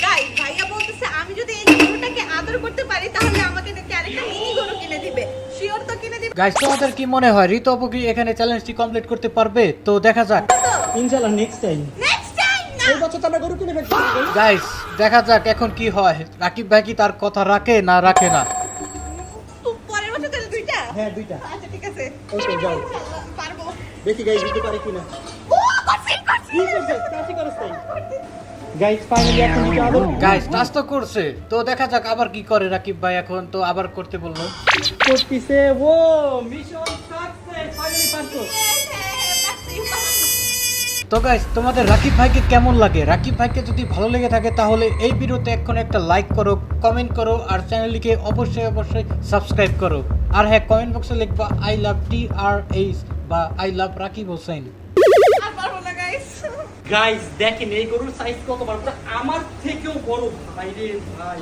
Guys ভাইয়া বলতেছে আমি যদি এই গরুটাকে আদর করতে পারি তাহলে আমাকে নাকি আরেকটা মিনি গরু কিনে দিবে। শিওর তো কিনে দিবে? গাইস তোমাদের কি মনে হয় ঋতু আপু কি এখানে চ্যালেঞ্জটি কমপ্লিট করতে পারবে? তো দেখা যাক। ইনশাআল্লাহ নেক্সট টাইম। নেক্সট টাইম না। এই বছর তো আমরা গরু কিনে ফেলছি। গাইস দেখা যাক এখন কি হয়, রাকিব ভাই কি তার কথা রাখে না রাখে না। তুই পরের বছর তাহলে দুইটা? হ্যাঁ দুইটা। আচ্ছা ঠিক আছে। ওকে যাও। ইনশাআল্লাহ পারবো। দেখি গাইস দিতে পারে কিনা। ও করছি। কি করছিস? কাশি করছিস তাই। গাইস ফাইনালি এখন দিকে আদর। গাইস টাচ তো করছে, তো দেখা যাক আবার কি করে রাকিব ভাই। এখন তো আবার করতে বললো। করতেছে ও মিশন সাকসেস ফাইনালি পারছো। তো গাইস তোমাদের রাকিব ভাইকে কেমন লাগে? রাকিব ভাইকে যদি ভালো লেগে থাকে তাহলে এই ভিডিওতে এখন একটা লাইক করো, কমেন্ট করো আর চ্যানেলটিকে অবশ্যই সাবস্ক্রাইব করো। আর হ্যাঁ, কমেন্ট বক্সে লিখবা আই লাভ TRH বা আই লাভ রাকিব হোসেন। আর পারবো না গাইস। গাইস দেখেন এই গরুর সাইজ কত বড়, আমার থেকেও বড় ভাই রে ভাই।